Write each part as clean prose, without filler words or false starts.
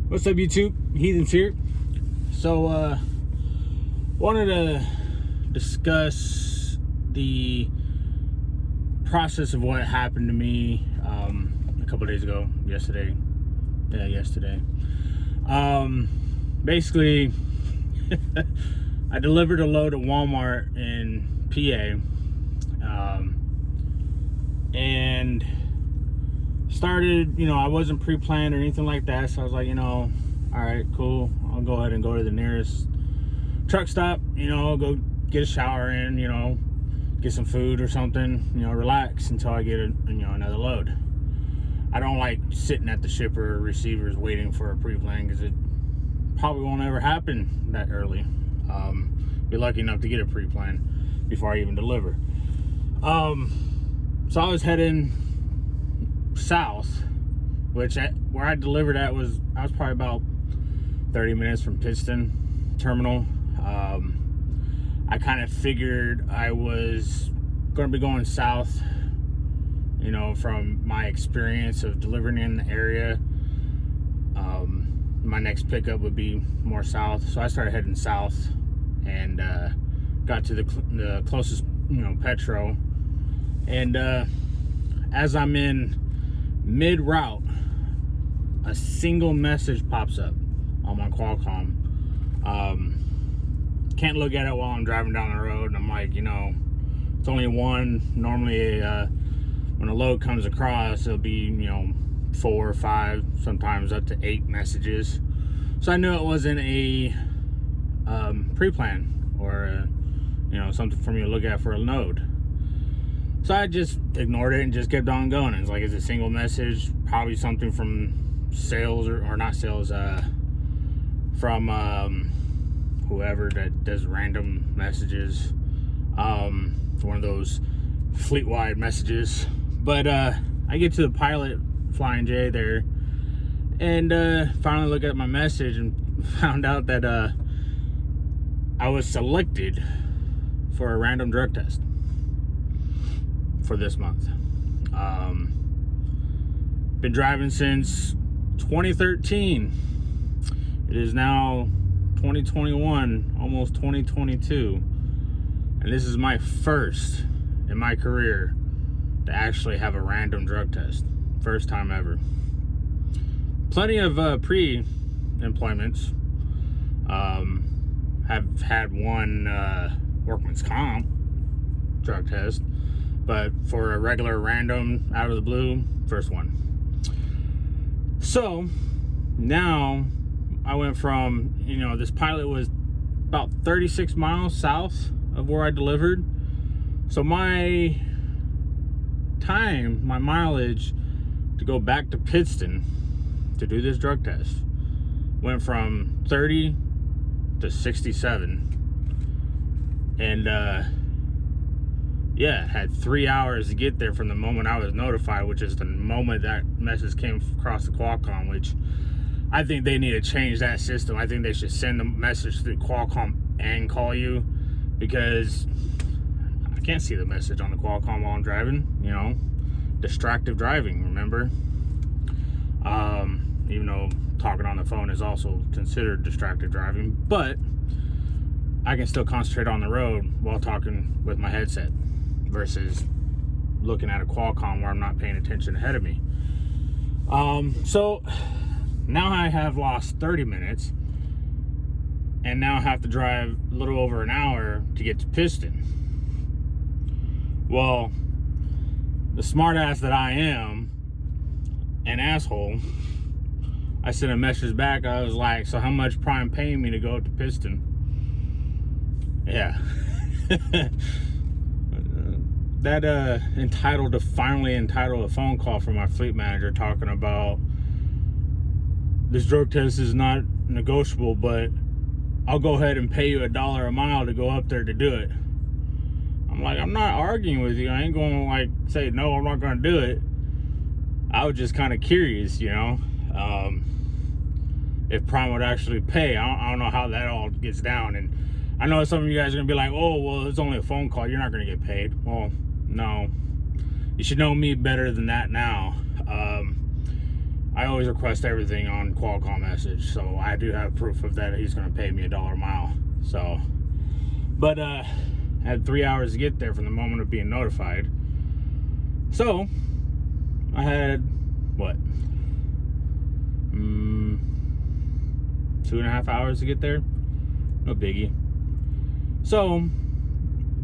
What's up, YouTube? Heathens here. So wanted to discuss the process of what happened to me a couple days ago. Yesterday. Basically I delivered a load at Walmart in PA, and started, I wasn't pre-planned or anything like that, so I was like, all right, cool, I'll go ahead and go to the nearest truck stop, go get a shower in, get some food or something, relax until I get another load. I don't like sitting at the shipper or receivers waiting for a pre-plan, because it probably won't ever happen that early. Be lucky enough to get a pre-plan before I even deliver. So I was heading south, which where I delivered at I was probably about 30 minutes from Pitston terminal. I kind of figured I was going to be going south, from my experience of delivering in the area. My next pickup would be more south, so I started heading south and got to the closest Petro, and as I'm in mid-route, a single message pops up on my Qualcomm. Can't look at it while I'm driving down the road, and I'm like, it's only one. Normally when a load comes across, it'll be 4 or 5, sometimes up to 8 messages. So I knew it wasn't a pre-plan or something for me to look at for a load. So I just ignored it and just kept on going. It's like, it's a single message, probably something from sales or not sales, from whoever that does random messages, one of those fleet-wide messages. But I get to the pilot Flying J there, and finally look at my message and found out that I was selected for a random drug test for this month. Been driving since 2013. It is now 2021, almost 2022, and this is my first in my career to actually have a random drug test. First time ever. Plenty of pre-employments. Have had one workman's comp drug test, but for a regular random out of the blue, first one. So now I went from, this pilot was about 36 miles south of where I delivered. So my time, my mileage to go back to Pitston to do this drug test went from 30 to 67. And had 3 hours to get there from the moment I was notified, which is the moment that message came across the Qualcomm, which I think they need to change that system. I think they should send a message through Qualcomm and call you, because I can't see the message on the Qualcomm while I'm driving. Distracted driving, remember? Even though talking on the phone is also considered distracted driving, but I can still concentrate on the road while talking with my headset versus looking at a Qualcomm where I'm not paying attention ahead of me. So now I have lost 30 minutes, and now I have to drive a little over an hour to get to Pitston. Well, the smart ass that I am, an asshole, I sent a message back. I was like, so how much Prime paying me to go to Pitston? Yeah. That finally entitled a phone call from my fleet manager talking about this drug test is not negotiable, but I'll go ahead and pay you $1 a mile to go up there to do it. I'm like, I'm not arguing with you. I ain't going to say, no, I'm not going to do it. I was just kind of curious, if Prime would actually pay. I don't know how that all gets down. And I know some of you guys are gonna be like, oh, well, it's only a phone call, you're not gonna get paid. Well, no, you should know me better than that now. I always request everything on Qualcomm message, so I do have proof of that. He's gonna pay me $1 a mile. So, but I had 3 hours to get there from the moment of being notified. So I had what, 2.5 hours to get there. No biggie. So,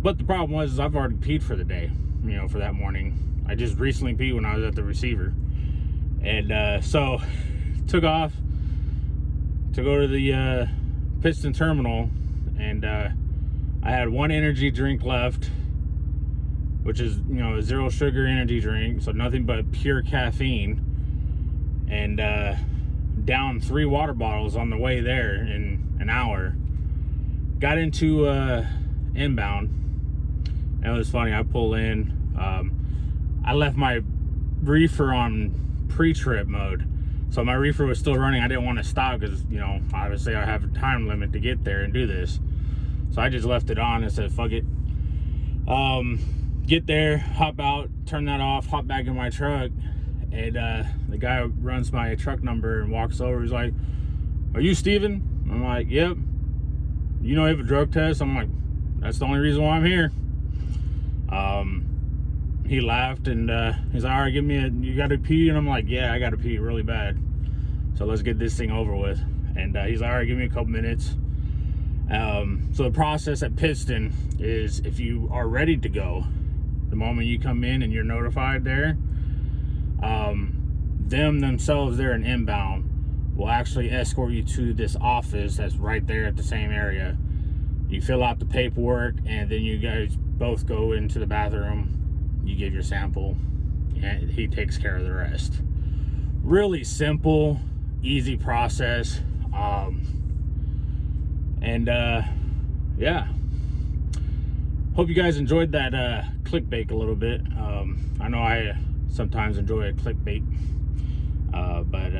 but the problem was is I've already peed for the day, you know, for that morning. I just recently peed when I was at the receiver. And so took off to go to the Pitston terminal, and I had one energy drink left, which is, you know, a 0 sugar energy drink, so nothing but pure caffeine, and down 3 water bottles on the way there in an hour. Got into inbound, and it was funny. I pull in, I left my reefer on pre-trip mode, so my reefer was still running. I didn't want to stop because, you know, obviously I have a time limit to get there and do this, so I just left it on and said fuck it. Get there, hop out, turn that off, hop back in my truck, and the guy runs my truck number and walks over. He's like, "Are you Steven?" I'm like, "Yep." "You know, you have a drug test?" I'm like, "That's the only reason why I'm here." He laughed, and he's like, "All right, you gotta pee?" And I'm like, "Yeah, I gotta pee really bad, so let's get this thing over with." And he's like, "All right, give me a couple minutes." So the process at Pitston is, if you are ready to go, the moment you come in and you're notified there, themselves there in inbound will actually escort you to this office that's right there at the same area. You fill out the paperwork, and then you guys both go into the bathroom. You give your sample, and he takes care of the rest. Really simple, easy process. Yeah, hope you guys enjoyed that clickbait a little bit. I know I sometimes enjoy a clickbait, but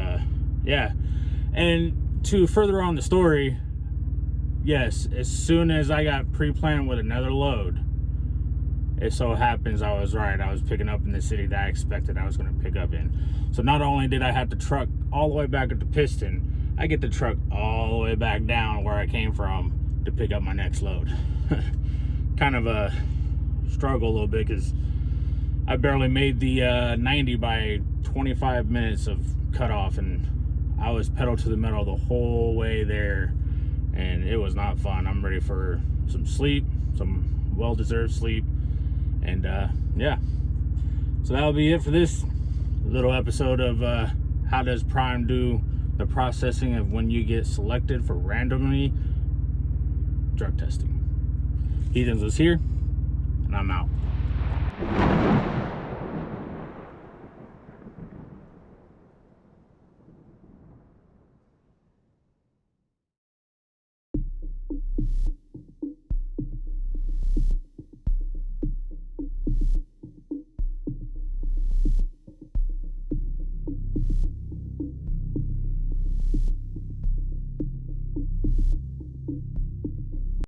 yeah. And to further on the story, yes, as soon as I got pre-planned with another load, it so happens I was right. I was picking up in the city that I expected I was going to pick up in. So not only did I have to truck all the way back up to Pitston, I get to truck all the way back down where I came from to pick up my next load. Kind of a struggle a little bit, because I barely made the 90 by 25 minutes of cutoff, and I was pedal to the metal the whole way there, and it was not fun. I'm ready for some sleep, some well-deserved sleep. And yeah, so that'll be it for this little episode of how does Prime do the processing of when you get selected for randomly drug testing. Heathens was here, and I'm out.